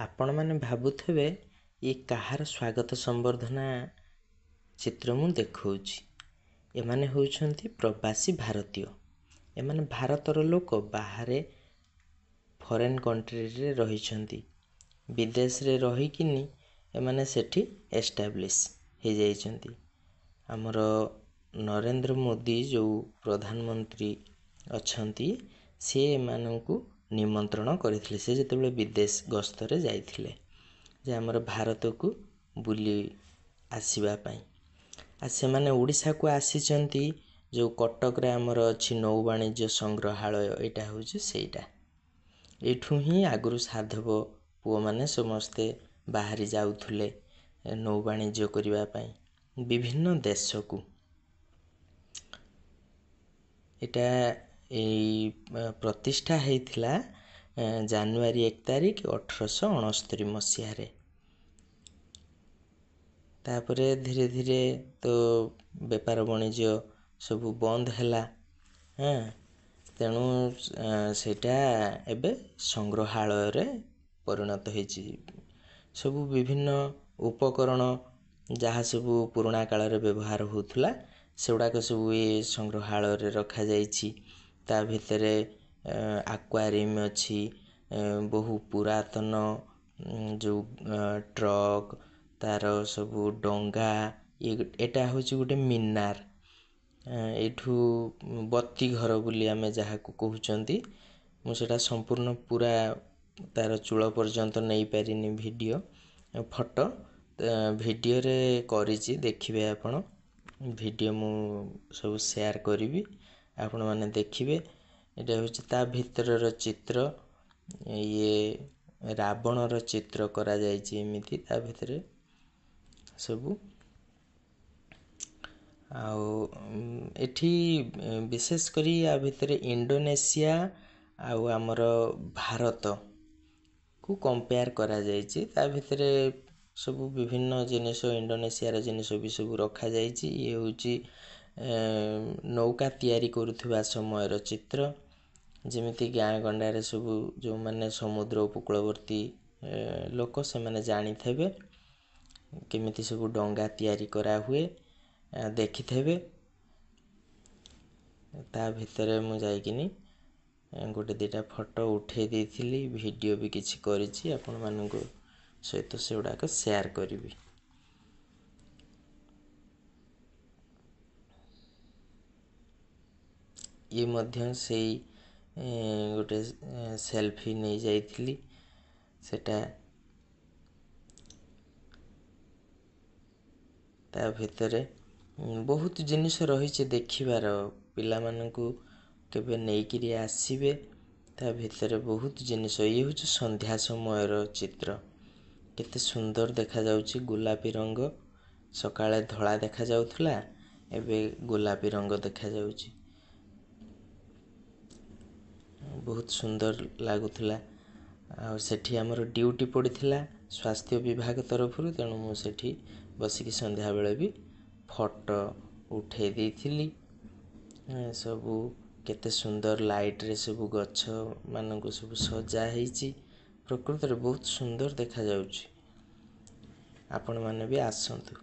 आपण मैंने भावुवे ये कहार स्वागत संबर्धना चित्र मु देखौछि। एमाने होउछन्ति प्रवासी भारतीय। एमाने भारतर लोक बाहरे फॉरेन कंट्री रे रहिछन्ति, विदेश रे रहिकिनी एमाने सेठी एस्टाब्लिश हे जाइछन्ति। हमर नरेंद्र मोदी जो प्रधानमंत्री अछन्ति से एमानंकु निमंत्रण करथिले। से जेतेबेले विदेश गस्तरे जाइथिले जे हमर भारत को बुली आसीबा पई। आ से माने ओडिसा को आसीचन्ति। जो कटक रे हमर अछि नौ वाणिज्य संग्रहालय, एटा होछि सेटा। एठू ही आगुरु साधव पुओ माने समस्ते बाहरी जाउथुले नौ वाणिज्य करिबा पई विभिन्न देश को। एटा प्रतिष्ठा हेइथिला जनवरी 1 तारिख 1869 मसीह रे। तापरे धीरे धीरे तो व्यापार वाणिज्य सब बंद हैला। तेणु सेटा एबे संग्रहालय रे परिणत हेछि। सब विभिन्न उपकरण जहाँ सब पुराना काल रे व्यवहार होथुला सेउडाक सब ये संग्रहालय रे रखा जाइछि। ता भितरे एक्वारियम अछि, बहु पुरातन जो ट्रक तार सब डंगा, एटा होछि गोटे मिनार। एठू बत्ती घर बुली आमे जहाँ को कहउचंती। मु सेटा संपूर्ण पूरा तार चूल पर्यंत नहीं पारिनी वीडियो फोटो वीडियो रे करिछि, देखिबे आपण। वीडियो मु सब शेयर करिवि, आपण माने देखिबे। एटा होछि ता भितरर चित्र। ये रावणर चित्र करा जाइछि एमिति ता भितरे सबु। आउ एठी विशेष करी आ भितरे इंडोनेशिया आउ हमर भारत को कंपेयर करा जाइछि। ता भितरे सब विभिन्न जिनिस इंडोनेशिया रे जिनिस भी सब रखा जाइछि। ये होछि नौका तयारी करुथुवा समयर चित्र। जेमिति गाँ गंडारे सब जो माने समुद्र उपकूलवर्ती लोक से माने जानी थेबे केमिति सब डंगा तयारी करा हुए देखि थेबे। ता भितरे मु जाइकिनी गोटे दिटा फोटो उठे देथिली, वीडियो भी किछि करिछि, आपण माननको सहित सेउडा को शेयर करिवि। ये मध्य सेई गोटे सेल्फी नहीं जाइथिली। सेटा ता भितरे बहुत जिनिस रहिছে देखिबार। पिला माननको केबे नेइकिरी आसीबे। ता भितरे बहुत जिनिस। ये होछ संध्या समयर चित्र। केते सुंदर देखा जाउछि। गुलाबी रंग, सकाळे धळा देखा जाउथला, एबे गुलाबी रंग देखा जाउछि। बहुत सुंदर लागुथला। आ सेठी हमर ड्यूटी पड़िथिला स्वास्थ्य विभाग तरफ रु। तेणु मु सेठी बसिकी संध्या बेले भी फोटो उठे देथिली। सबु केते सुंदर लाइट रे सब गच्छ माननको सब सजा हेछि। प्रकृति रे बहुत सुंदर देखा जाउछि। आपण माने भी आसंतु।